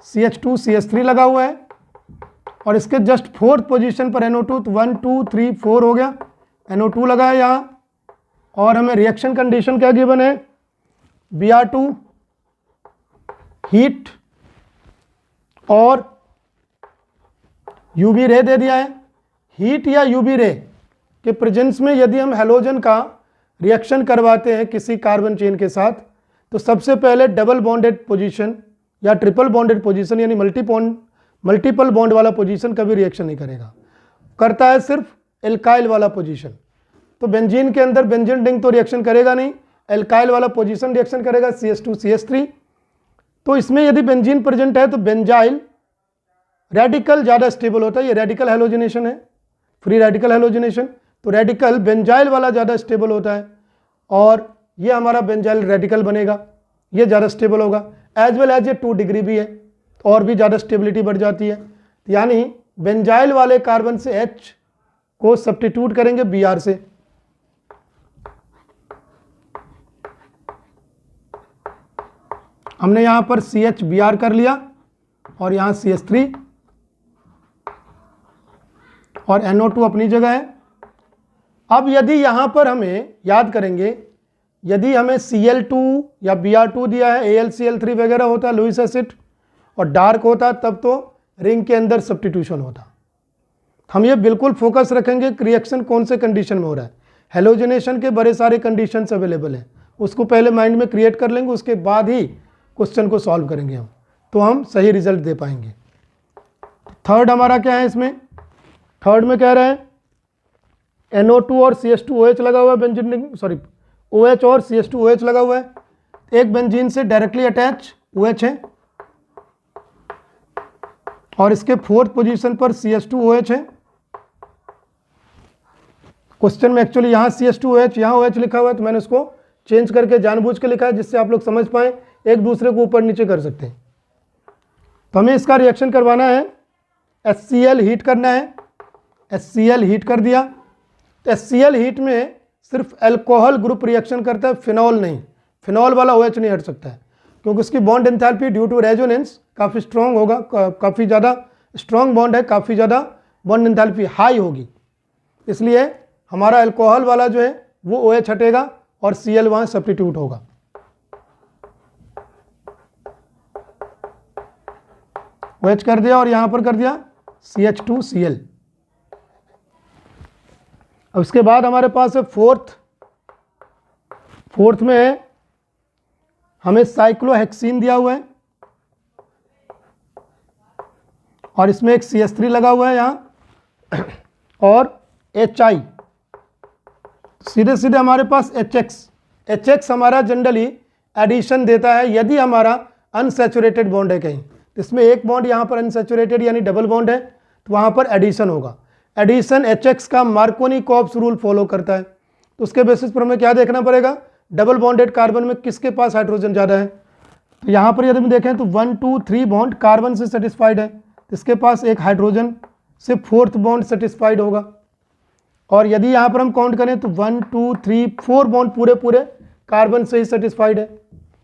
CH2 CH3 लगा हुआ है, और इसके जस्ट 4th पोजीशन पर NO2, तो 1 2 3 4 हो गया। NO2 लगा है यहाँ, और हमें रिएक्शन कंडीशन क्या गिवन है? Br2 हीट और UV रे दे दिया है। हीट या UV रे के प्रेजेंस में यदि हम हेलोजन का रिएक्शन करवाते हैं किसी कार्बन चेन के साथ तो सबसे पहले डबल बॉन्डेड पोजीशन या ट्रिपल बॉन्डेड पोजीशन यानी मल्टीपल बॉन्ड वाला पोजीशन कभी रिएक्शन नहीं करेगा, करता है सिर्फ एल्काइल वाला पोजीशन। तो बेंजीन के अंदर बेंजीन रिंग तो रिएक्शन करेगा नहीं, एल्काइल वाला पोजीशन रिएक्शन करेगा CH2 CH3। तो इसमें यदि बेंजीन प्रेजेंट है तो बेंजाइल रेडिकल ज़्यादा स्टेबल होता है। ये रेडिकल हेलोजिनेशन है, फ्री रेडिकल हेलोजिनेशन। तो रेडिकल बेंजाइल वाला ज़्यादा स्टेबल होता है, और ये हमारा बेंजाइल रेडिकल बनेगा, ये ज़्यादा स्टेबल होगा। एज वेल एज ये 2 डिग्री भी है, और भी ज़्यादा स्टेबिलिटी बढ़ जाती है। यानी बेंजाइल वाले कार्बन से H को सब्स्टिट्यूट करेंगे Br से। हमने यहाँ पर CH Br कर लिया, और यहाँ CH3 और NO2 अपनी जगह है। अब यदि यहाँ पर हमें याद करेंगे, यदि हमें Cl2 या Br2 दिया है, AlCl3 वगैरह होता है लुईस एसिड और डार्क होता, तब तो रिंग के अंदर सब्स्टिट्यूशन होता। हम ये बिल्कुल फोकस रखेंगे कि रिएक्शन कौन से कंडीशन में हो रहा है। हेलोजिनेशन के बड़े सारे कंडीशंस अवेलेबल हैं, उसको पहले माइंड में क्रिएट कर लेंगे, उसके बाद ही क्वेश्चन को सॉल्व करेंगे हम, तो हम सही रिजल्ट दे पाएंगे। थर्ड हमारा क्या है? इसमें थर्ड में कह रहे हैं NO2 और CH2OH लगा हुआ है, बेंजीन रिंग OH और CH2OH लगा हुआ है। एक बेंजीन से डायरेक्टली अटैच OH है, और इसके 4th पोजीशन पर CH2OH है। क्वेश्चन में एक्चुअली यहाँ CH2OH यहाँ OH लिखा हुआ है, तो मैंने उसको चेंज करके जानबूझ के लिखा है जिससे आप लोग समझ पाएँ, एक दूसरे को ऊपर नीचे कर सकते हैं। तो हमें इसका रिएक्शन करवाना है, HCl हीट करना है, HCl हीट कर दिया। तो HCl हीट में सिर्फ अल्कोहल ग्रुप रिएक्शन करता है, फिनॉल नहीं। फिनॉल वाला OH नहीं हट सकता है क्योंकि उसकी bond enthalpy due to resonance काफ़ी स्ट्रॉन्ग होगा, काफ़ी ज़्यादा स्ट्रॉन्ग बॉन्ड है, काफ़ी ज़्यादा बॉन्ड एंथैल्पी हाई होगी, इसलिए हमारा अल्कोहल वाला जो है वो OH हटेगा और Cl वहाँ सब्स्टिट्यूट होगा। OH कर दिया और यहाँ पर कर दिया CH2Cl। अब इसके बाद हमारे पास है फोर्थ में है हमें साइक्लोहेक्सीन दिया हुआ है और इसमें एक CH3 लगा हुआ है यहाँ और HI, सीधे सीधे हमारे पास HX हमारा जनरली एडिशन देता है यदि हमारा अनसैचुरेटेड बॉन्ड है कहीं, तो इसमें एक बॉन्ड यहाँ पर अनसैचुरेटेड यानी डबल बॉन्ड है तो वहाँ पर एडिशन होगा। एडिशन HX का मार्कोनी-कॉप्स रूल फॉलो करता है, तो उसके बेसिस पर हमें क्या देखना पड़ेगा, डबल बॉन्डेड कार्बन में किसके पास हाइड्रोजन ज़्यादा है। तो यहाँ पर यदि हम देखें तो 1 2 3 बॉन्ड कार्बन से सेटिस्फाइड है, तो इसके पास एक हाइड्रोजन से 4th बॉन्ड सेटिस्फाइड होगा। और यदि यहाँ पर हम काउंट करें तो 1 2 3 4 बॉन्ड पूरे कार्बन से ही सेटिस्फाइड है,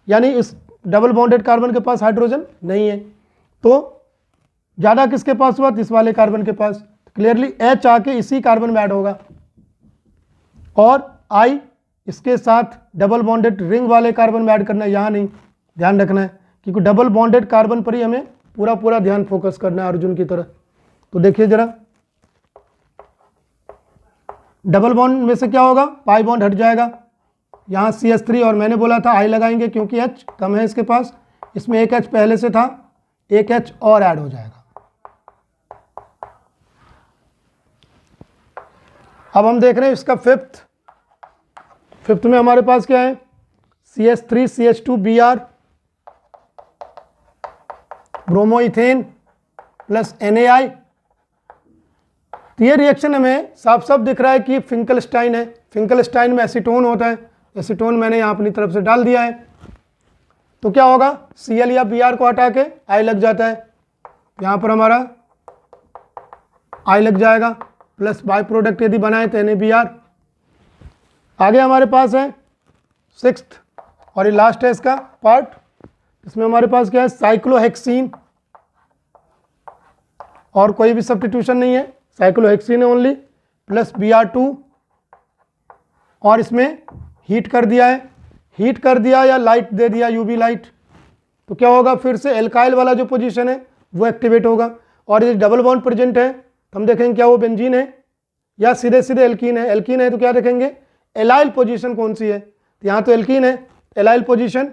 यानी इस डबल बॉन्डेड कार्बन के पास हाइड्रोजन नहीं है। तो ज़्यादा किसके पास हुआ, इस वाले कार्बन के पास, क्लियरली H आके इसी कार्बन में ऐड होगा और I इसके साथ डबल बॉन्डेड रिंग वाले कार्बन में ऐड करना है, यहाँ नहीं, ध्यान रखना है क्योंकि डबल बॉन्डेड कार्बन पर ही हमें पूरा ध्यान फोकस करना है अर्जुन की तरह। तो देखिए जरा, डबल बॉन्ड में से क्या होगा, पाई बॉन्ड हट जाएगा, यहाँ CH3 और मैंने बोला था I लगाएंगे क्योंकि H कम है इसके पास, इसमें एक H पहले से था, एक H और ऐड हो जाएगा। अब हम देख रहे हैं इसका फिफ्थ में हमारे पास क्या है, CH3 CH2 Br bromoethane plus NaI। तो ये रिएक्शन हमें साफ साफ दिख रहा है कि फिंकलस्टाइन है, फिंकलस्टाइन में एसीटोन होता है, एसीटोन मैंने यहाँ अपनी तरफ से डाल दिया है। तो क्या होगा, Cl या Br को हटा के I लग जाता है, यहाँ पर हमारा I लग जाएगा, प्लस बाई प्रोडक्ट यदि बनाए तो NaBr। आगे हमारे पास है 6th और ये लास्ट है इसका पार्ट, इसमें हमारे पास क्या है, साइक्लोहेक्सीन और कोई भी सब्स्टिट्यूशन नहीं है, साइक्लोहेक्सीन है ओनली, प्लस Br2 और इसमें हीट कर दिया है, हीट कर दिया या लाइट दे दिया UV लाइट, तो क्या होगा, फिर से एल्काइल वाला जो पोजीशन है वो एक्टिवेट होगा। और यदि डबल बॉन्ड प्रेजेंट है तो हम देखेंगे क्या वो बेंजीन है या सीधे सीधे एल्कीन है। एल्कीन है तो क्या देखेंगे, एलाइल पोजीशन कौन सी है, तो यहाँ तो एल्कीन है, एलाइल पोजीशन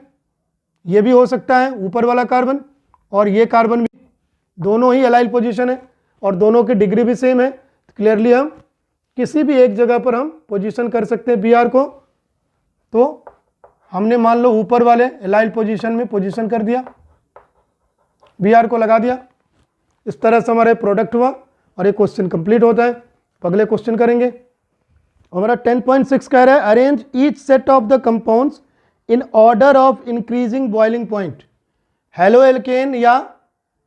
ये भी हो सकता है ऊपर वाला कार्बन और ये कार्बन भी, दोनों ही एलाइल पोजीशन है और दोनों की डिग्री भी सेम है। तो क्लियरली हम किसी भी एक जगह पर हम पोजीशन कर सकते हैं Br को। तो हमने मान लो ऊपर वाले एलाइल पोजीशन में पोजीशन कर दिया, Br को लगा दिया, इस तरह से हमारे प्रोडक्ट हुआ और ये क्वेश्चन कंप्लीट होता है। तो अगले क्वेश्चन करेंगे, हमारा 10.6 कह रहा है arrange each set of the compounds in order of increasing boiling point. Halo alkane या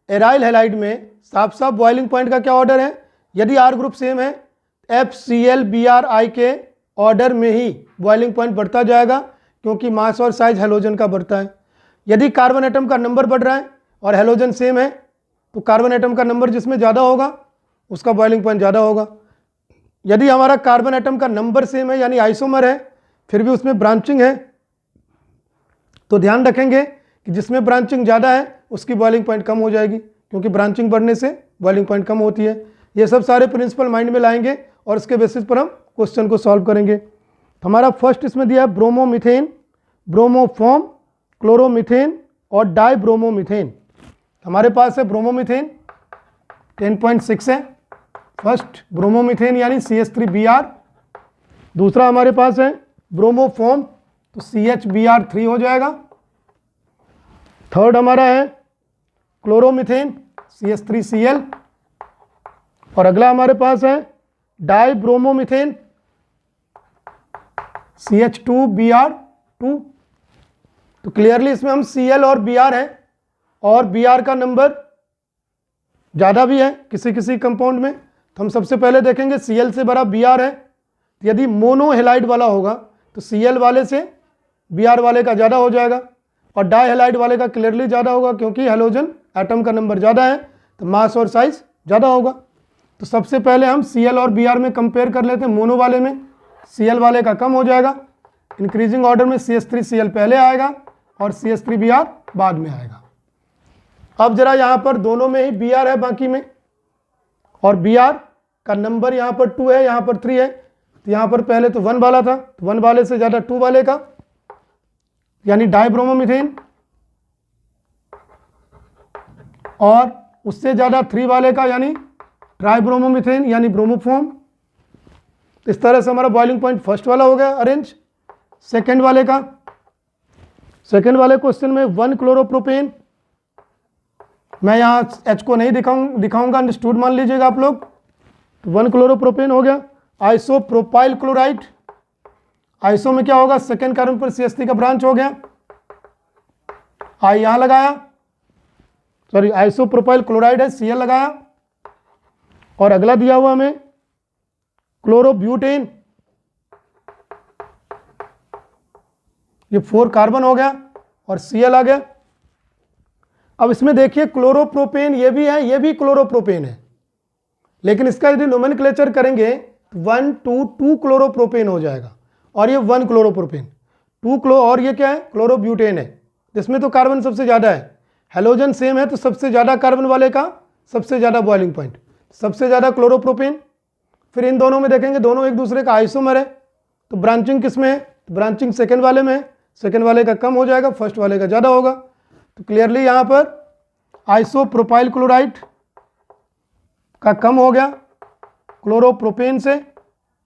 एराइल हैलाइड में साफ साफ बॉइलिंग पॉइंट का क्या ऑर्डर है, यदि R ग्रुप सेम है FCl-Br-I के ऑर्डर में ही बॉइलिंग पॉइंट बढ़ता जाएगा क्योंकि मास और साइज हेलोजन का बढ़ता है। यदि कार्बन एटम का नंबर बढ़ रहा है और हेलोजन सेम है तो कार्बन एटम का नंबर जिसमें ज़्यादा होगा उसका बॉइलिंग पॉइंट ज़्यादा होगा। यदि हमारा कार्बन एटम का नंबर सेम है यानी आइसोमर है फिर भी उसमें ब्रांचिंग है तो ध्यान रखेंगे कि जिसमें ब्रांचिंग ज़्यादा है उसकी बॉइलिंग पॉइंट कम हो जाएगी क्योंकि ब्रांचिंग बढ़ने से बॉइलिंग पॉइंट कम होती है। ये सब सारे प्रिंसिपल माइंड में लाएंगे और उसके बेसिस पर हम क्वेश्चन को सॉल्व करेंगे। तो हमारा फर्स्ट इसमें दिया है ब्रोमोमीथेन, ब्रोमोफॉर्म, क्लोरोमीथेन और डाइब्रोमोमीथेन। हमारे पास है ब्रोमोमीथेन 10.6 है, फर्स्ट ब्रोमोमीथेन यानी CH3Br। दूसरा हमारे पास है ब्रोमोफॉर्म तो CHBr3 हो जाएगा। थर्ड हमारा है क्लोरोमीथेन CH3Cl और अगला हमारे पास है डाइब्रोमोमीथेन CH2Br2। तो क्लियरली इसमें हम Cl और Br है और Br का नंबर ज़्यादा भी है किसी किसी कंपाउंड में तो हम सबसे पहले देखेंगे Cl से बड़ा Br है, तो यदि मोनो हेलाइड वाला होगा तो Cl वाले से Br वाले का ज़्यादा हो जाएगा, और डाई हेलाइड वाले का क्लियरली ज़्यादा होगा, क्योंकि हेलोजन एटम का नंबर ज़्यादा है तो मास और साइज ज़्यादा होगा। तो सबसे पहले हम Cl और Br में कंपेयर कर लेते हैं। मोनो वाले में Cl वाले का कम हो जाएगा, इंक्रीजिंग ऑर्डर में CH3Cl पहले आएगा और CH3Br बाद में आएगा। अब जरा यहाँ पर दोनों में ही Br है बाकी में, और Br का नंबर यहाँ पर 2 है, यहाँ पर 3 है, तो यहाँ पर पहले तो 1 वाला था, तो 1 वाले से ज़्यादा 2 वाले का, यानी डाइब्रोमोमीथेन, और उससे ज़्यादा 3 वाले का यानी ट्राइब्रोमोमीथेन यानी ब्रोमोफॉर्म। इस तरह से हमारा बॉइलिंग पॉइंट फर्स्ट वाला हो गया अरेंज। सेकेंड वाले का, सेकेंड वाले क्वेश्चन में 1 क्लोरोप्रोपेन, मैं यहाँ H को नहीं दिखाऊंगा, अंडरस्टूड मान लीजिएगा आप लोग। तो 1 क्लोरोप्रोपेन हो गया। आइसोप्रोपाइल क्लोराइड, आइसो में क्या होगा, सेकेंड कार्बन पर CH3 का ब्रांच हो गया, आई यहाँ लगाया, सॉरी आइसोप्रोपाइल क्लोराइड है, Cl लगाया, और अगला दिया हुआ हमें क्लोरोब्यूटेन, ये 4 कार्बन हो गया और Cl आ गया। अब इसमें देखिए क्लोरोप्रोपेन ये भी है, ये भी क्लोरोप्रोपेन है, लेकिन इसका यदि नोमेनक्लेचर करेंगे 1 2 क्लोरोप्रोपेन हो जाएगा, और ये 1 क्लोरोप्रोपेन 2 क्लो, और ये क्या है, क्लोरोब्यूटेन है, जिसमें तो कार्बन सबसे ज़्यादा है। हेलोजन सेम है तो सबसे ज़्यादा कार्बन वाले का सबसे ज़्यादा बॉइलिंग पॉइंट, सबसे ज़्यादा क्लोरोप्रोपेन। फिर इन दोनों में देखेंगे दोनों एक दूसरे का आइसोमर है, तो ब्रांचिंग किस में है, तो ब्रांचिंग सेकेंड वाले में है, सेकेंड वाले का कम हो जाएगा, फर्स्ट वाले का ज़्यादा होगा। तो क्लियरली यहाँ पर आइसोप्रोपाइल क्लोराइड का कम हो गया क्लोरोप्रोपेन से,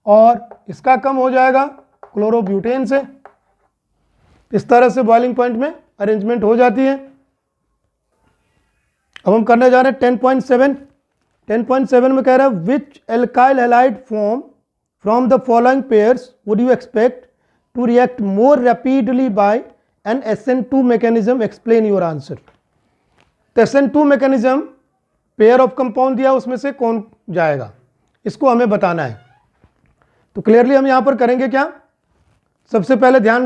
और इसका कम हो जाएगा क्लोरोब्यूटेन से। इस तरह से बॉइलिंग पॉइंट में अरेंजमेंट हो जाती है। अब हम करने जा रहे हैं 10.7। 10.7 में कह रहा है which alkyl halide form from the following pairs would you expect to react more rapidly by an SN2 mechanism, explain your answer. तो SN2 mechanism pair of compound दिया, उसमें से कौन जाएगा, इसको हमें बताना है। तो क्लियरली हम यहाँ पर करेंगे क्या, सबसे पहले ध्यान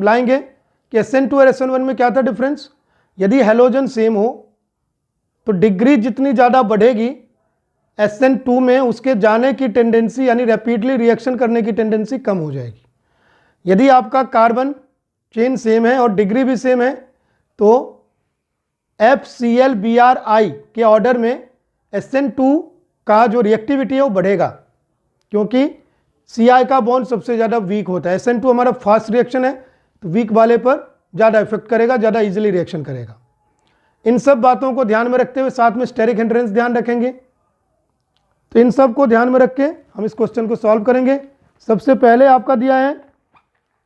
लाएंगे कि SN2 और SN1 में क्या था डिफरेंस। यदि हेलोजन सेम हो तो डिग्री जितनी ज़्यादा बढ़ेगी SN2 में, उसके जाने की टेंडेंसी यानी रैपिडली रिएक्शन करने की टेंडेंसी कम हो जाएगी। यदि आपका कार्बन चेन सेम है और डिग्री भी सेम है तो FClBrI के ऑर्डर में SN2 का जो रिएक्टिविटी है वो बढ़ेगा, क्योंकि Ci का बॉन्ड सबसे ज़्यादा वीक होता है। SN2 हमारा फास्ट रिएक्शन है तो वीक वाले पर ज़्यादा इफेक्ट करेगा, ज़्यादा इजीली रिएक्शन करेगा। इन सब बातों को ध्यान में रखते हुए साथ में स्टेरिक हिंड्रेंस ध्यान रखेंगे। तो इन सब को ध्यान में रख के हम इस क्वेश्चन को सॉल्व करेंगे। सबसे पहले आपका दिया है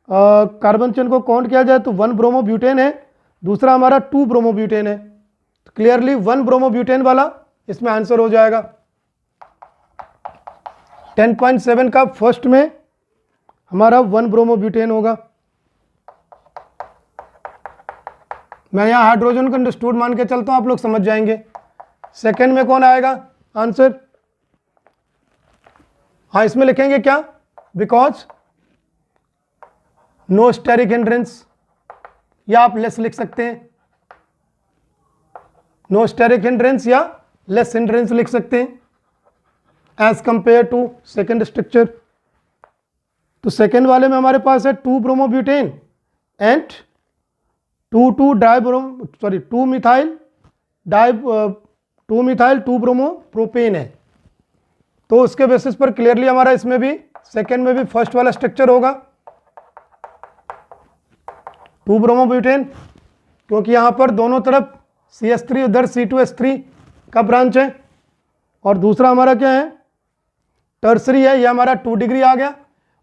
कार्बन चेन को काउंट किया जाए तो 1 ब्रोमोब्यूटेन है, दूसरा हमारा 2 ब्रोमोब्यूटेन है, तो क्लियरली 1 ब्रोमोब्यूटेन वाला इसमें आंसर हो जाएगा। 10.7 का फर्स्ट में हमारा 1 ब्रोमोब्यूटेन होगा। मैं यहाँ हाइड्रोजन को अंडरस्टूड मान के चलता हूँ, आप लोग समझ जाएंगे। सेकेंड में कौन आएगा आंसर, हाँ इसमें लिखेंगे क्या, बिकॉज नो स्टेरिक हिंड्रेंस, या आप लेस लिख सकते हैं, नो स्टेरिक हिंड्रेंस या लेस हिंड्रेंस लिख सकते हैं as compare to second structure. तो सेकेंड वाले में हमारे पास है 2 ब्रोमोब्यूटेन एंड 2 मिथाइल 2 ब्रोमोप्रोपेन है। तो उसके बेसिस पर क्लियरली हमारा इसमें भी सेकेंड में भी फर्स्ट वाला स्ट्रक्चर होगा 2 ब्रोमोब्यूटेन, क्योंकि यहाँ पर दोनों तरफ CH3 उधर C2H3 का ब्रांच है, और दूसरा हमारा क्या है टर्सरी है, ये हमारा 2 डिग्री आ गया,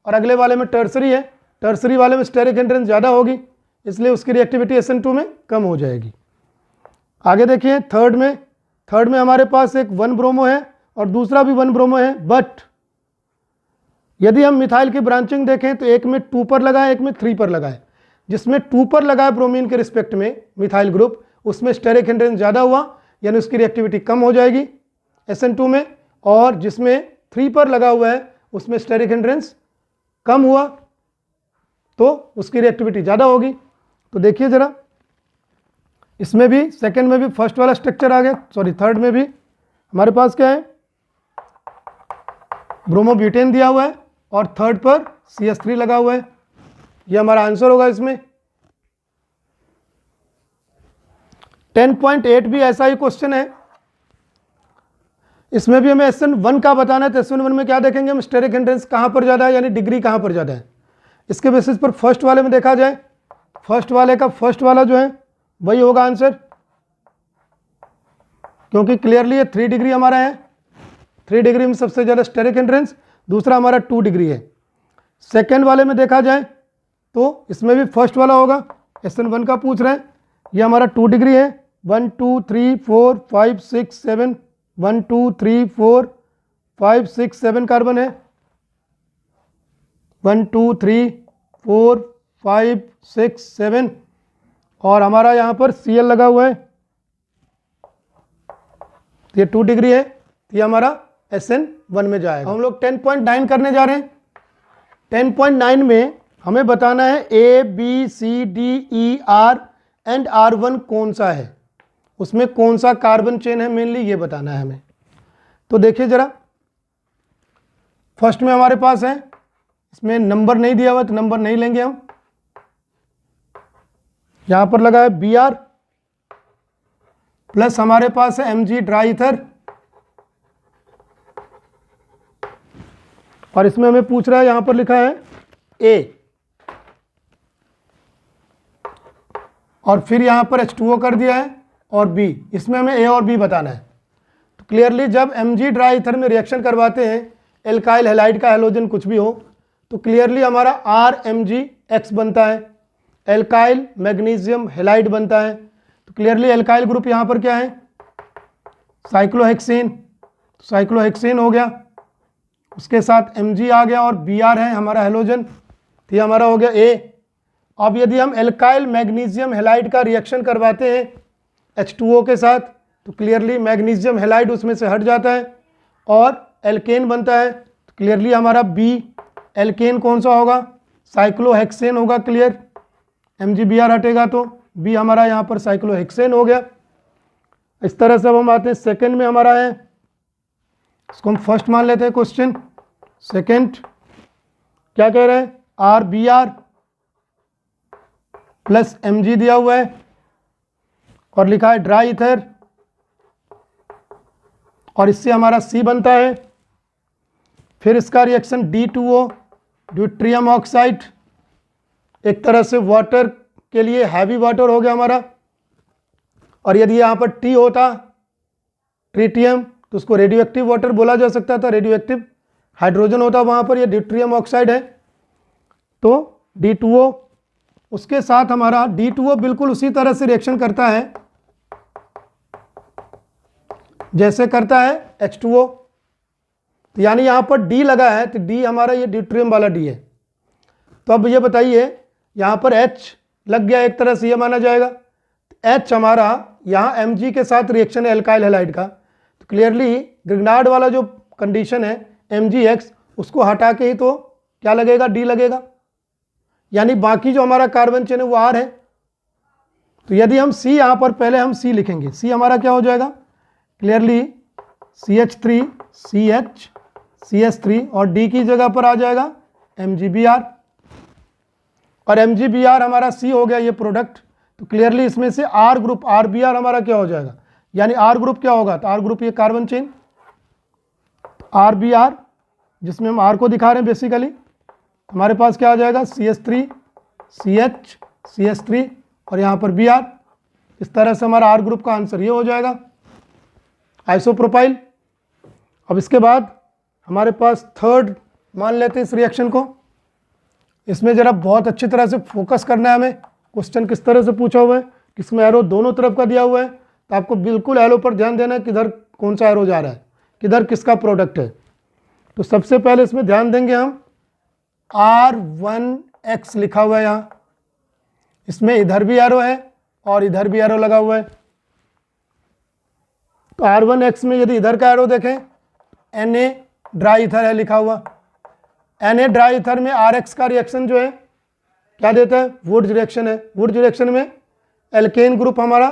और अगले वाले में टर्सरी है, टर्सरी वाले में स्टेरिक हिंड्रेंस ज़्यादा होगी, इसलिए उसकी रिएक्टिविटी SN2 में कम हो जाएगी। आगे देखिए थर्ड में हमारे पास एक 1 ब्रोमो है और दूसरा भी 1 ब्रोमो है, बट यदि हम मिथाइल की ब्रांचिंग देखें तो एक में 2 पर लगाए, एक में 3 पर लगाए। जिसमें 2 पर लगाए ब्रोमीन के रिस्पेक्ट में मिथाइल ग्रुप, उसमें स्टेरिक हिंड्रेंस ज़्यादा हुआ, यानी उसकी रिएक्टिविटी कम हो जाएगी SN2 में, और जिसमें 3 पर लगा हुआ है उसमें स्टेरिक हिंड्रेंस कम हुआ तो उसकी रिएक्टिविटी ज़्यादा होगी। तो देखिए ज़रा, इसमें भी सेकंड में भी फर्स्ट वाला स्ट्रक्चर आ गया, सॉरी थर्ड में भी हमारे पास क्या है, ब्रोमोब्यूटेन दिया हुआ है और थर्ड पर CH3 लगा हुआ है। ये हमारा आंसर होगा इसमें। 10.8 भी ऐसा ही क्वेश्चन है, इसमें भी हमें SN1 का बताना है। तो SN1 में क्या देखेंगे हम, स्टेरिक हिंड्रेंस कहाँ पर ज़्यादा है, यानी डिग्री कहाँ पर ज़्यादा है। इसके बेसिस पर फर्स्ट वाले में देखा जाए, फर्स्ट वाले का फर्स्ट वाला जो है वही होगा आंसर, क्योंकि क्लियरली ये 3 डिग्री हमारा है। 3 डिग्री में सबसे ज़्यादा स्टेरिक हिंड्रेंस, दूसरा हमारा 2 डिग्री है। सेकेंड वाले में देखा जाए तो इसमें भी फर्स्ट वाला होगा, SN1 का पूछ रहे हैं। ये हमारा 2 डिग्री है, 1 2 3 4 5 6 7, 1 2 3 4 5 6 7 कार्बन है, 1 2 3 4 5 6 7, और हमारा यहाँ पर Cl लगा हुआ है, तो ये 2 डिग्री है, तो ये हमारा SN1 में जाएगा। हम लोग 10.9 करने जा रहे हैं। 10.9 में हमें बताना है A B C D E R and R1 कौन सा है, उसमें कौन सा कार्बन चेन है, मेनली ये बताना है हमें। तो देखिए ज़रा, फर्स्ट में हमारे पास है, इसमें नंबर नहीं दिया हुआ तो नंबर नहीं लेंगे हम। यहाँ पर लगा है Br प्लस हमारे पास है Mg ड्राई ईथर, और इसमें हमें पूछ रहा है, यहाँ पर लिखा है A, और फिर यहाँ पर H2O कर दिया है और B, इसमें हमें A और B बताना है। तो क्लियरली जब Mg ड्राई ईथर में रिएक्शन करवाते हैं एल्काइल हैलाइड का हैलोजन कुछ भी हो, तो क्लियरली हमारा RMgX बनता है, एल्काइल मैग्नीशियम हैलाइड बनता है। तो क्लियरली एल्काइल ग्रुप यहाँ पर क्या है, साइक्लोहेक्सेन, साइक्लोहेक्सेन हो गया, उसके साथ Mg आ गया और Br है हमारा हैलोजन, तो ये हमारा हो गया A। अब यदि हम एल्काइल मैग्नीशियम हैलाइड का रिएक्शन करवाते हैं H2O के साथ, तो क्लियरली मैग्नीशियम हैलाइड उसमें से हट जाता है और एल्केन बनता है। तो क्लियरली हमारा B, एल्केन कौन सा होगा, साइक्लोहेक्सेन होगा। क्लियर, MgBr हटेगा तो B हमारा यहाँ पर साइक्लोहेक्सेन हो गया। इस तरह से अब हम आते हैं सेकेंड में, हमारा है, इसको हम फर्स्ट मान लेते हैं क्वेश्चन। सेकेंड क्या कह रहे हैं, RBr प्लस Mg दिया हुआ है और लिखा है ड्राई ईथर, और इससे हमारा C बनता है। फिर इसका रिएक्शन D2O, ड्यूट्रियम ऑक्साइड, एक तरह से वाटर के लिए हैवी वाटर हो गया हमारा, और यदि यहाँ पर T होता ट्रीटियम तो उसको रेडियो एक्टिव वाटर बोला जा सकता था, रेडियो एक्टिव हाइड्रोजन होता वहाँ पर, ये ड्यूट्रियम ऑक्साइड है तो D2O। उसके साथ हमारा D2O बिल्कुल उसी तरह से रिएक्शन करता है जैसे करता है H2O, तो यानी यहाँ पर D लगा है तो D हमारा ये ड्यूट्रियम वाला D है। तो अब ये बताइए, यहाँ पर H लग गया एक तरह से, ये माना जाएगा। H हमारा यहाँ Mg के साथ रिएक्शन है एल्काइल हैलाइड का, तो क्लियरली ग्रिग्नार्ड वाला जो कंडीशन है MgX, उसको हटा के ही तो क्या लगेगा, D लगेगा, यानी बाकी जो हमारा कार्बन चेन है वो R है। तो यदि हम C यहाँ पर पहले हम C लिखेंगे, C हमारा क्या हो जाएगा, क्लियरली CH3 CH CH3 और D की जगह पर आ जाएगा MgBr, और MgBr हमारा C हो गया ये प्रोडक्ट। तो क्लियरली इसमें से R ग्रुप RBr हमारा क्या हो जाएगा, यानी R ग्रुप क्या होगा, तो R ग्रुप ये कार्बन चेन RBr, जिसमें हम R को दिखा रहे हैं बेसिकली, हमारे पास क्या आ जाएगा CH3 CH CH3 और यहाँ पर Br। इस तरह से हमारा R ग्रुप का आंसर ये हो जाएगा, आइसोप्रोपाइल। अब इसके बाद हमारे पास थर्ड मान लेते हैं इस रिएक्शन को। इसमें ज़रा बहुत अच्छी तरह से फोकस करना है हमें, क्वेश्चन किस तरह से पूछा हुआ है, किसमें एरो दोनों तरफ का दिया हुआ है, तो आपको बिल्कुल एरो पर ध्यान देना है, किधर कौन सा एरो जा रहा है, किधर किसका प्रोडक्ट है। तो सबसे पहले इसमें ध्यान देंगे हम, R1X लिखा हुआ है यहाँ, इसमें इधर भी एरो है और इधर भी एरो लगा हुआ है। तो R1X में यदि इधर का एरो देखें, Na ड्राई ईथर है लिखा हुआ। Na ड्राई ईथर में RX का रिएक्शन जो है क्या देता है, वुड्स रिएक्शन है। वुड्स रिएक्शन में एल्केन ग्रुप हमारा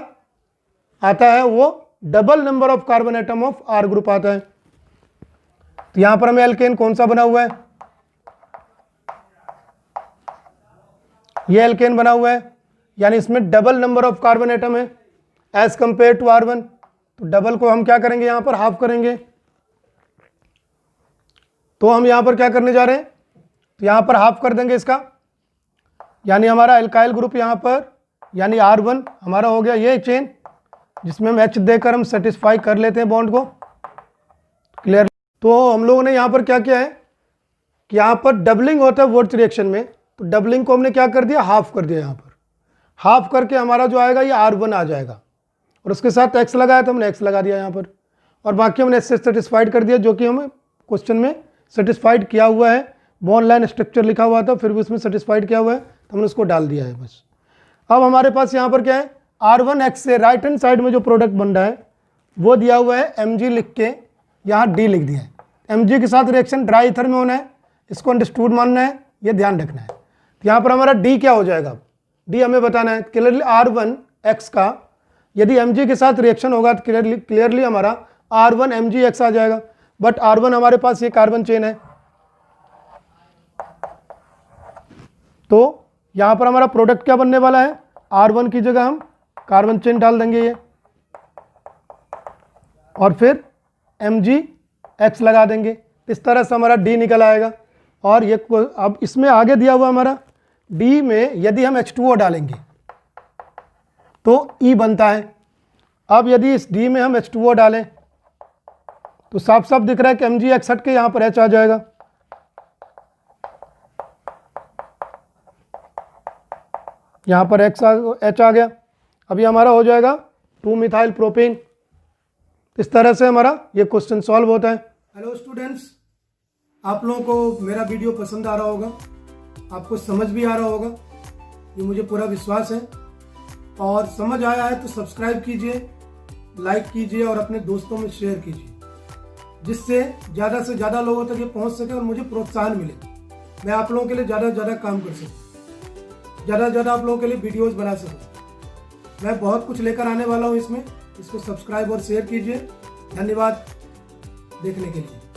आता है, वो double number of carbon atom of R group आता है। तो यहां पर हमें एल्केन कौन सा बना हुआ है, ये एल्केन बना हुआ है, यानी इसमें double number of carbon atom है एज कंपेयर टू R1। तो डबल को हम क्या करेंगे, यहां पर हाफ करेंगे। तो हम यहां पर क्या करने जा रहे हैं, तो यहां पर हाफ कर देंगे इसका, यानी हमारा एल्काइल ग्रुप यहां पर, यानी R1 हमारा हो गया ये चेन, जिसमें हम H देकर हम सेटिस्फाई कर लेते हैं बॉन्ड को। क्लियर। तो हम लोगों ने यहाँ पर क्या किया है कि यहाँ पर डबलिंग होता है वुड्स रिएक्शन में, तो डबलिंग को हमने क्या कर दिया, हाफ कर दिया। यहाँ पर हाफ करके हमारा जो आएगा ये R1 आ जाएगा, और उसके साथ X लगाया तो हमने X लगा दिया यहाँ पर, और बाकी हमने इससे सेटिस्फाइड कर दिया, जो कि हमें क्वेश्चन में सेटिस्फाइड किया हुआ है। बॉन्ड लाइन स्ट्रक्चर लिखा हुआ था, फिर भी उसमें सेटिस्फाइड किया हुआ है, तो हमने उसको डाल दिया है बस। अब हमारे पास यहाँ पर क्या है, R1X से राइट हैंड साइड में जो प्रोडक्ट बन रहा है वो दिया हुआ है Mg लिख के यहाँ D लिख दिया है। Mg के साथ रिएक्शन ड्राई ईथर में होना है, इसको अंडरस्टूड मानना है, ये ध्यान रखना है। तो यहाँ पर हमारा D क्या हो जाएगा, D हमें बताना है। क्लियरली R1X का यदि Mg के साथ रिएक्शन होगा तो क्लियरली हमारा R1MgX आ जाएगा, बट R1 हमारे पास ये कार्बन चेन है, तो यहाँ पर हमारा प्रोडक्ट क्या बनने वाला है, R1 की जगह हम कार्बन चेन डाल देंगे ये, और फिर MgX लगा देंगे। इस तरह से हमारा D निकल आएगा। और ये अब इसमें आगे दिया हुआ हमारा D में यदि हम H2O डालेंगे तो E बनता है। अब यदि इस D में हम H2O डालें तो साफ साफ दिख रहा है कि MgX हट के यहाँ पर H आ जाएगा। यहाँ पर H आ गया। अभी हमारा हो जाएगा 2 मिथाइल प्रोपेन। इस तरह से हमारा ये क्वेश्चन सॉल्व होता है। हेलो स्टूडेंट्स, आप लोगों को मेरा वीडियो पसंद आ रहा होगा, आपको समझ भी आ रहा होगा, ये मुझे पूरा विश्वास है। और समझ आया है तो सब्सक्राइब कीजिए, लाइक कीजिए और अपने दोस्तों में शेयर कीजिए, जिससे ज़्यादा से ज़्यादा लोगों तक ये पहुंच सके और मुझे प्रोत्साहन मिले, मैं आप लोगों के लिए ज़्यादा से ज़्यादा काम कर सकूँ, ज़्यादा से ज़्यादा आप लोगों के लिए वीडियोज़ बना सकूँ। मैं बहुत कुछ लेकर आने वाला हूँ इसमें, इसको सब्सक्राइब और शेयर कीजिए। धन्यवाद देखने के लिए।